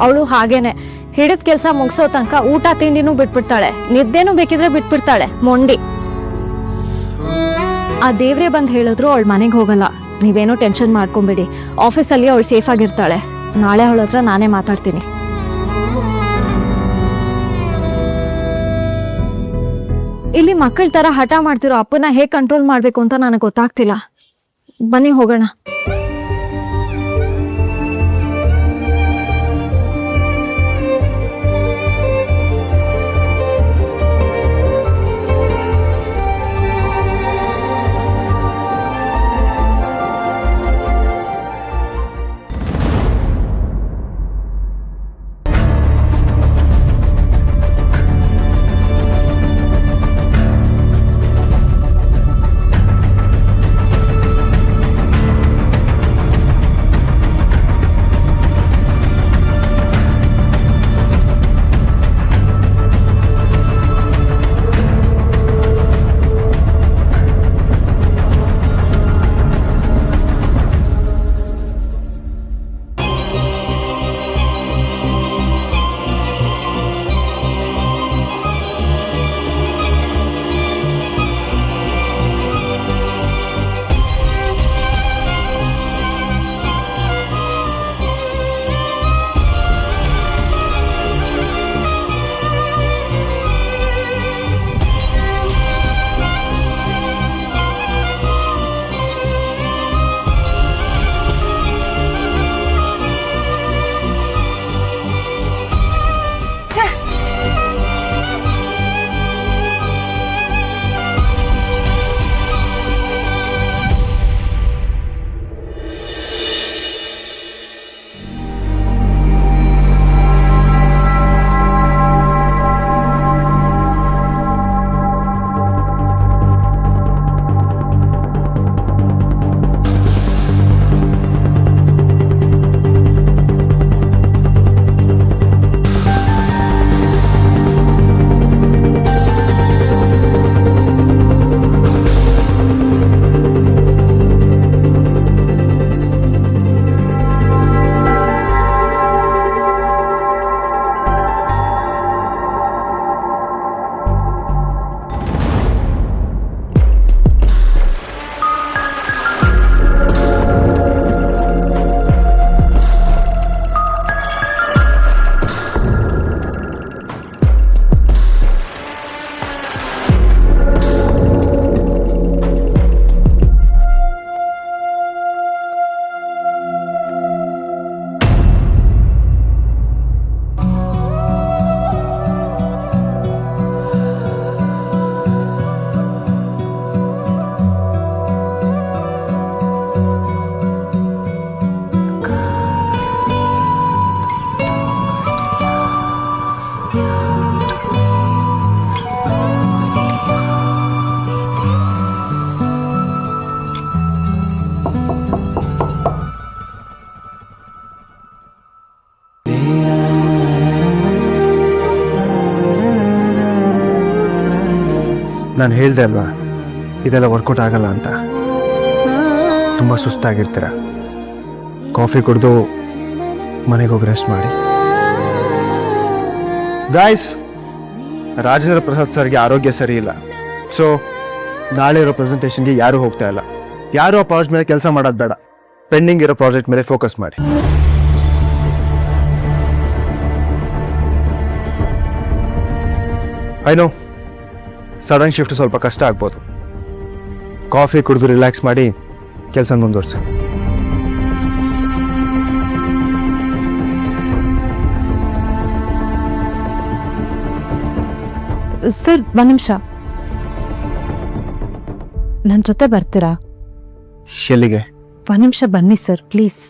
ಅವಳು ಹಾಗೇನೆ ಹಿಡಿದ ಕೆಲಸ ಮುಗಿಸೋ ತನಕ ಊಟ ತಿಂಡಿನೂ ಬಿಟ್ಬಿಡ್ತಾಳೆ, ನಿದ್ದೆನೂ ಬೇಕಿದ್ರೆ ಬಿಟ್ಬಿಡ್ತಾಳೆ. ಮೊಂಡಿ. ಆ ದೇವ್ರೆ ಬಂದು ಹೇಳಿದ್ರು ಅವಳು ಮನೆಗೆ ಹೋಗಲ್ಲ. ನೀವೇನೋ ಟೆನ್ಷನ್ ಮಾಡ್ಕೊಂಬೇಡಿ, ಆಫೀಸಲ್ಲಿ ಅವಳು ಸೇಫ್ ಆಗಿರ್ತಾಳೆ. ನಾಳೆ ಅವಳ ಹತ್ರ ನಾನೇ ಮಾತಾಡ್ತೀನಿ. ಇಲ್ಲಿ ಮಕ್ಕಳ ತರ ಹಠ ಮಾಡ್ತಿರೋ ಅಪ್ಪನ ಹೇಗೆ ಕಂಟ್ರೋಲ್ ಮಾಡ್ಬೇಕು ಅಂತ ನನಗೆ ಗೊತ್ತಾಗ್ತಿಲ್ಲ. ಬನ್ನಿ ಹೋಗೋಣ. ನಾನು ಹೇಳ್ದೆ ಅಲ್ವಾ ಇದೆಲ್ಲ ವರ್ಕೌಟ್ ಆಗಲ್ಲ ಅಂತ. ತುಂಬ ಸುಸ್ತಾಗಿರ್ತೀರ. ಕಾಫಿ ಕುಡಿದು ಮನೆಗೆ ಹೋಗಿ ರೆಸ್ಟ್ ಮಾಡಿ. ಗಾಯ್ಸ್, ರಾಜೇಂದ್ರ ಪ್ರಸಾದ್ ಸರ್ಗೆ ಆರೋಗ್ಯ ಸರಿ ಇಲ್ಲ. ಸೊ ನಾಳೆ ಇರೋ ಪ್ರೆಸೆಂಟೇಷನ್ಗೆ ಯಾರೂ ಹೋಗ್ತಾ ಇಲ್ಲ. ಯಾರು ಆ ಪ್ರಾಜೆಕ್ಟ್ ಮೇಲೆ ಕೆಲಸ ಮಾಡೋದು ಬೇಡ. ಪೆಂಡಿಂಗ್ ಇರೋ ಪ್ರಾಜೆಕ್ಟ್ ಮೇಲೆ ಫೋಕಸ್ ಮಾಡಿ. ಐನೋ ಸಡನ್ ಶಿಫ್ಟ್ ಸ್ವಲ್ಪ ಕಷ್ಟ ಆಗ್ಬೋದು. ಕಾಫಿ ಕುಡಿದು ರಿಲ್ಯಾಕ್ಸ್ ಮಾಡಿ ಕೆಲಸ ಮುಂದುವರ್ಸಿ. ಸರ್, ಒಂದು ನಿಮಿಷ. ನನ್ನ ಜೊತೆ ಬರ್ತೀರಾ? ಎಲ್ಲಿಗೆ? ಒಂದು ನಿಮಿಷ ಬನ್ನಿ ಸರ್, ಪ್ಲೀಸ್.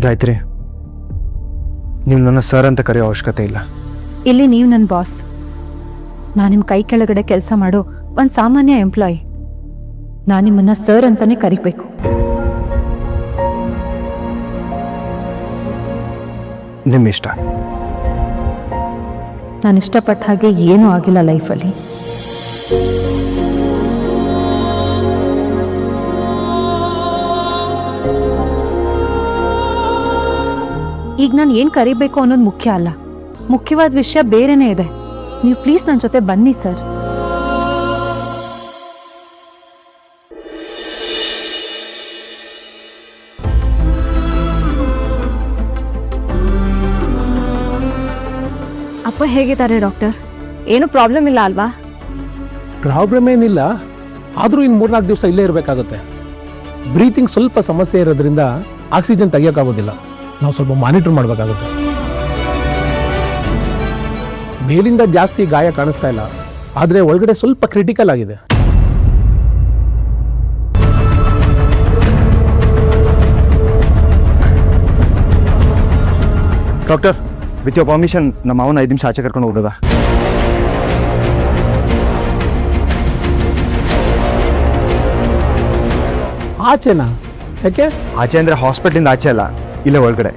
ಗಾಯತ್ರಿ, ನೀವು ನನ್ನ ಸರ್ ಅಂತ ಕರೆಯೋ ಅವಶ್ಯಕತೆ ಇಲ್ಲ. ಇಲ್ಲಿ ನೀವು ನನ್ನ ಬಾಸ್. ನಾನು ನಿಮ್ಮ ಕೈ ಕೆಳಗಡೆ ಕೆಲಸ ಮಾಡೋ ಒಂದು ಸಾಮಾನ್ಯ ಎಂಪ್ಲಾಯಿ. ನಾನು ನಿಮ್ಮನ್ನ ಸರ್ ಅಂತಾನೆ ಕರಿಬೇಕು. ನಿಮ್ಮ ಇಷ್ಟ. ನಾನು ಇಷ್ಟಪಟ್ಟ ಹಾಗೆ ಏನೂ ಆಗಿಲ್ಲ ಲೈಫಲ್ಲಿ. ಈಗ ನಾನು ಏನು ಕರಿಬೇಕು ಅನ್ನೋದು ಮುಖ್ಯ ಅಲ್ಲ, ಮುಖ್ಯವಾದ ವಿಷಯ ಬೇರೆನೇ ಇದೆ. ನೀವು ಪ್ಲೀಸ್ ನನ್ನ ಜೊತೆ ಬನ್ನಿ ಸರ್. ಅಪ್ಪ ಹೇಗಿದ್ದಾರೆ ಡಾಕ್ಟರ್? ಏನು ಪ್ರಾಬ್ಲಮ್ ಇಲ್ಲ ಅಲ್ವಾ? ಪ್ರಾಬ್ಲಮ್ ಏನಿಲ್ಲ, ಆದರೂ ಇನ್ನು 3-4 ದಿವಸ ಇಲ್ಲೇ ಇರಬೇಕಾಗುತ್ತೆ. ಬ್ರೀತಿಂಗ್ ಸ್ವಲ್ಪ ಸಮಸ್ಯೆ ಇರೋದ್ರಿಂದ ಆಕ್ಸಿಜನ್ ತೆಗಿಯೋಕ್ಕಾಗೋದಿಲ್ಲ. ನಾವು ಸ್ವಲ್ಪ ಮಾನಿಟರ್ ಮಾಡಬೇಕಾಗುತ್ತೆ. ಮೇಲಿಂದ ಜಾಸ್ತಿ ಗಾಯ ಕಾಣಿಸ್ತಾ ಇಲ್ಲ, ಆದರೆ ಒಳಗಡೆ ಸ್ವಲ್ಪ ಕ್ರಿಟಿಕಲ್ ಆಗಿದೆ. ಡಾಕ್ಟರ್, ವಿತ್ ಯೋರ್ ಪರ್ಮಿಷನ್ ನಮ್ಮ ಮಾವನ 5 ನಿಮಿಷ ಆಚೆ ಕರ್ಕೊಂಡು ಹೋಗೋದಾ? ಆಚೆನಾ? ಯಾಕೆ? ಆಚೆ ಅಂದರೆ ಹಾಸ್ಪಿಟ್ಲಿಂದ ಆಚೆ ಅಲ್ಲ, ಇಲ್ಲೇ ಒಳಗಡೆ.